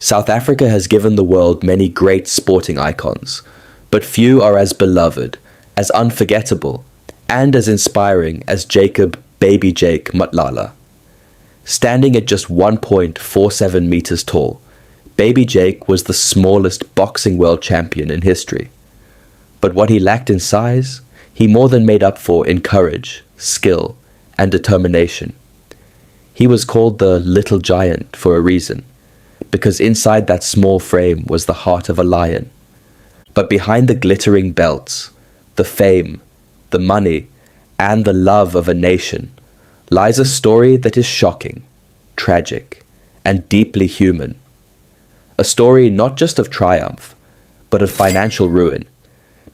South Africa has given the world many great sporting icons, but few are as beloved, as unforgettable, and as inspiring as Jacob "Baby Jake" Matlala. Standing at just 1.47 meters tall, Baby Jake was the smallest boxing world champion in history. But what he lacked in size, he more than made up for in courage, skill, and determination. He was called the Little Giant for a reason, because inside that small frame was the heart of a lion. But behind the glittering belts, the fame, the money, and the love of a nation lies a story that is shocking, tragic, and deeply human. A story not just of triumph, but of financial ruin.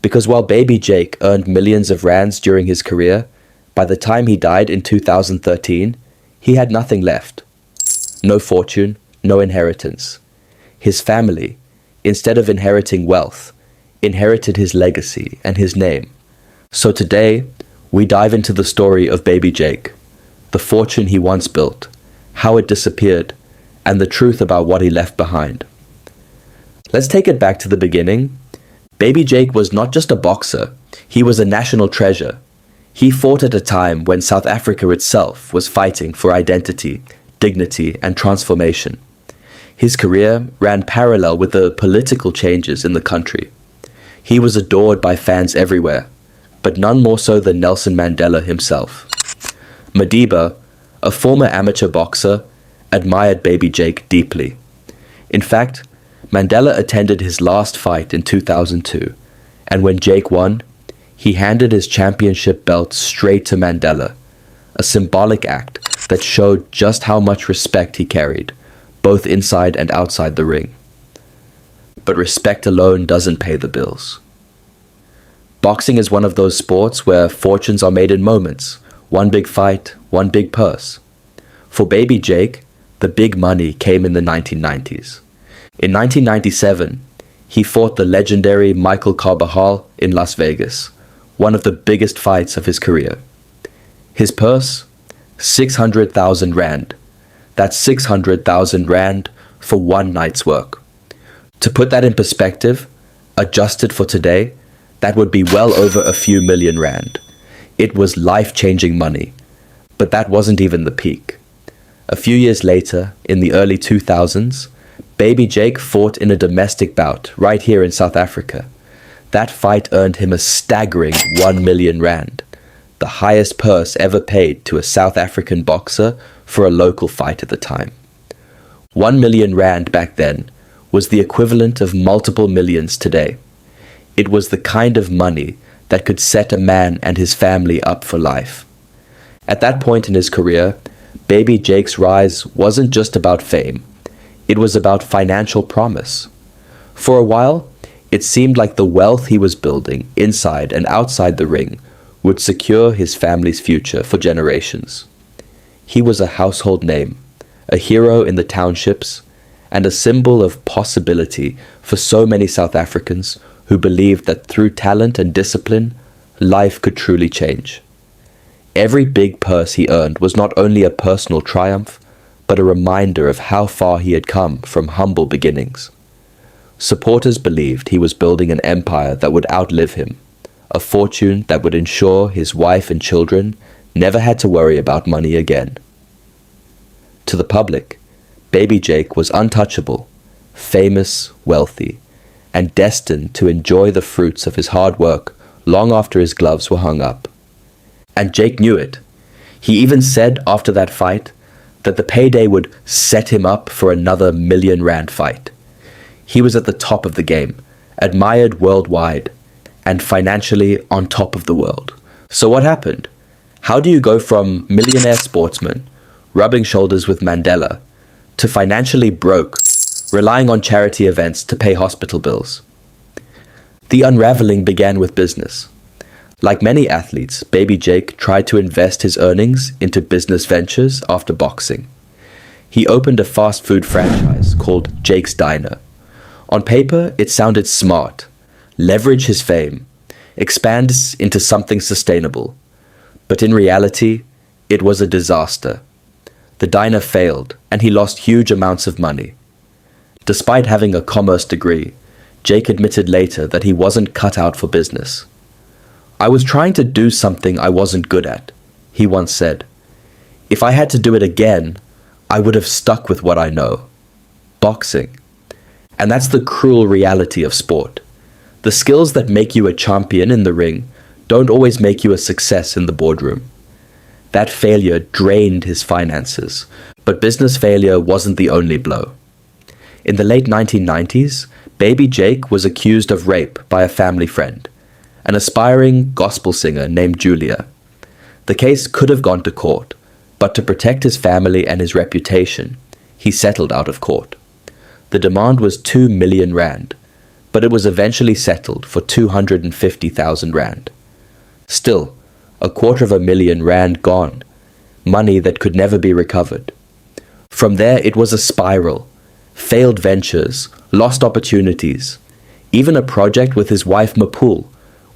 Because while Baby Jake earned millions of rands during his career, by the time he died in 2013, he had nothing left. No fortune, no inheritance. His family, instead of inheriting wealth, inherited his legacy and his name. So today, we dive into the story of Baby Jake, the fortune he once built, how it disappeared, and the truth about what he left behind. Let's take it back to the beginning. Baby Jake was not just a boxer, he was a national treasure. He fought at a time when South Africa itself was fighting for identity, dignity, and transformation. His career ran parallel with the political changes in the country. He was adored by fans everywhere, but none more so than Nelson Mandela himself. Madiba, a former amateur boxer, admired Baby Jake deeply. In fact, Mandela attended his last fight in 2002, and when Jake won, he handed his championship belt straight to Mandela, a symbolic act that showed just how much respect he carried, both inside and outside the ring. But respect alone doesn't pay the bills. Boxing is one of those sports where fortunes are made in moments, one big fight, one big purse. For Baby Jake, the big money came in the 1990s. In 1997, he fought the legendary Michael Carbajal in Las Vegas, one of the biggest fights of his career. His purse? 600,000 rand. That's 600,000 rand for one night's work. To put that in perspective, adjusted for today, that would be well over a few million rand. It was life-changing money, but that wasn't even the peak. A few years later, in the early 2000s, Baby Jake fought in a domestic bout right here in South Africa. That fight earned him a staggering 1 million rand, the highest purse ever paid to a South African boxer for a local fight at the time. 1 million rand back then was the equivalent of multiple millions today. It was the kind of money that could set a man and his family up for life. At that point in his career, Baby Jake's rise wasn't just about fame. It was about financial promise. For a while, it seemed like the wealth he was building inside and outside the ring would secure his family's future for generations. He was a household name, a hero in the townships, and a symbol of possibility for so many South Africans who believed that through talent and discipline, life could truly change. Every big purse he earned was not only a personal triumph, but a reminder of how far he had come from humble beginnings. Supporters believed he was building an empire that would outlive him, a fortune that would ensure his wife and children never had to worry about money again. To the public, Baby Jake was untouchable, famous, wealthy, and destined to enjoy the fruits of his hard work long after his gloves were hung up. And Jake knew it. He even said after that fight that the payday would set him up for another 1 million rand fight. He was at the top of the game, admired worldwide, and financially on top of the world. So what happened? How do you go from millionaire sportsman, rubbing shoulders with Mandela, to financially broke, relying on charity events to pay hospital bills? The unraveling began with business. Like many athletes, Baby Jake tried to invest his earnings into business ventures after boxing. He opened a fast food franchise called Jake's Diner. On paper, it sounded smart. Leverage his fame, expand into something sustainable. But in reality, it was a disaster. The diner failed, and he lost huge amounts of money. Despite having a commerce degree, Jake admitted later that he wasn't cut out for business. "I was trying to do something I wasn't good at," he once said. "If I had to do it again, I would have stuck with what I know. Boxing." And that's the cruel reality of sport. The skills that make you a champion in the ring don't always make you a success in the boardroom. That failure drained his finances, but business failure wasn't the only blow. In the late 1990s, baby Jake was accused of rape by a family friend, an aspiring gospel singer named Julia. The case could have gone to court, but to protect his family and his reputation, he settled out of court. The demand was 2 million rand, but it was eventually settled for 250,000 rand. Still, 250,000 rand gone, money that could never be recovered. From there it was a spiral, failed ventures, lost opportunities, even a project with his wife Mapul,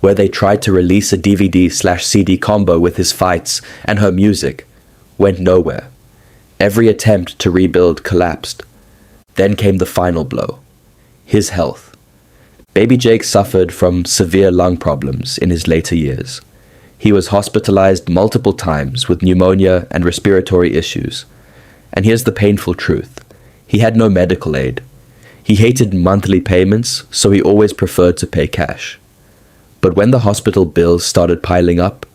where they tried to release a DVD/CD combo with his fights and her music, went nowhere. Every attempt to rebuild collapsed. Then came the final blow, his health. Baby Jake suffered from severe lung problems in his later years. He was hospitalized multiple times with pneumonia and respiratory issues. And here's the painful truth. He had no medical aid. He hated monthly payments, so he always preferred to pay cash. But when the hospital bills started piling up,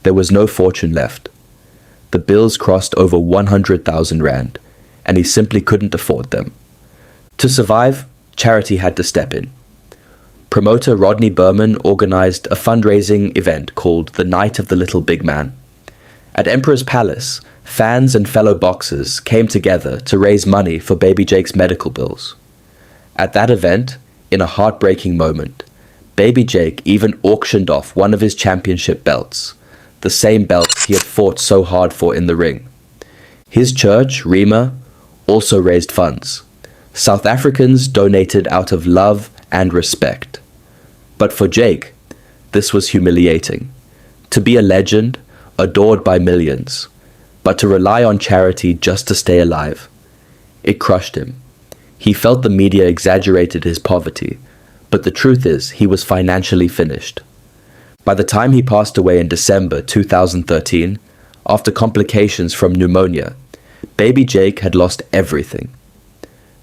there was no fortune left. The bills crossed over 100,000 rand, and he simply couldn't afford them. To survive, charity had to step in. Promoter Rodney Berman organized a fundraising event called the Night of the Little Big Man. At Emperor's Palace, fans and fellow boxers came together to raise money for baby Jake's medical bills. At that event, in a heartbreaking moment, baby Jake even auctioned off one of his championship belts, the same belt he had fought so hard for in the ring. His church, Rima, also raised funds. South Africans donated out of love and respect. But for Jake, this was humiliating. To be a legend, adored by millions, but to rely on charity just to stay alive. It crushed him. He felt the media exaggerated his poverty, but the truth is he was financially finished. By the time he passed away in December 2013, after complications from pneumonia, baby Jake had lost everything.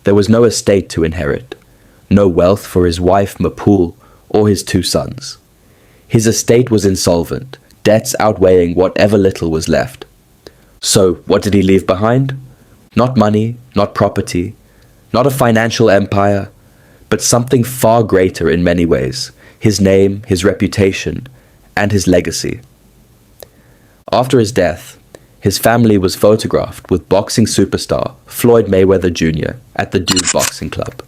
There was no estate to inherit, no wealth for his wife Mapul or his 2 sons. His estate was insolvent, debts outweighing whatever little was left. So, what did he leave behind? Not money, not property, not a financial empire, but something far greater in many ways, his name, his reputation, and his legacy. After his death, his family was photographed with boxing superstar Floyd Mayweather Jr. at the Dude Boxing Club,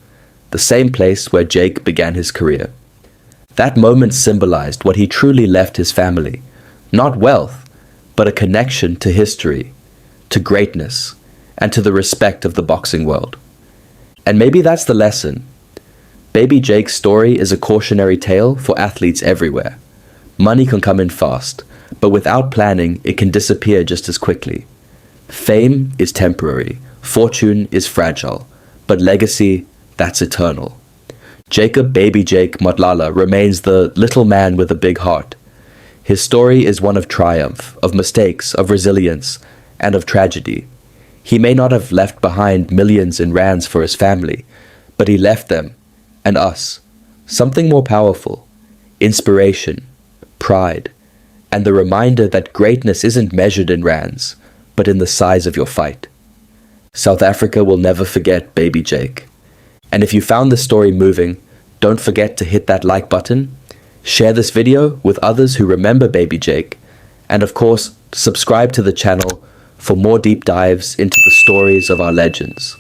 the same place where Jake began his career. That moment symbolized what he truly left his family, not wealth, but a connection to history, to greatness, and to the respect of the boxing world. And maybe that's the lesson. Baby Jake's story is a cautionary tale for athletes everywhere. Money can come in fast, but without planning, it can disappear just as quickly. Fame is temporary, fortune is fragile, but legacy, that's eternal. Jacob Baby Jake Matlala remains the little man with a big heart. His story is one of triumph, of mistakes, of resilience, and of tragedy. He may not have left behind millions in rands for his family, but he left them, and us, something more powerful, inspiration, pride, and the reminder that greatness isn't measured in rands, but in the size of your fight. South Africa will never forget Baby Jake. And if you found this story moving, don't forget to hit that like button, share this video with others who remember Baby Jake, and of course, subscribe to the channel for more deep dives into the stories of our legends.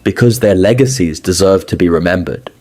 Because their legacies deserve to be remembered.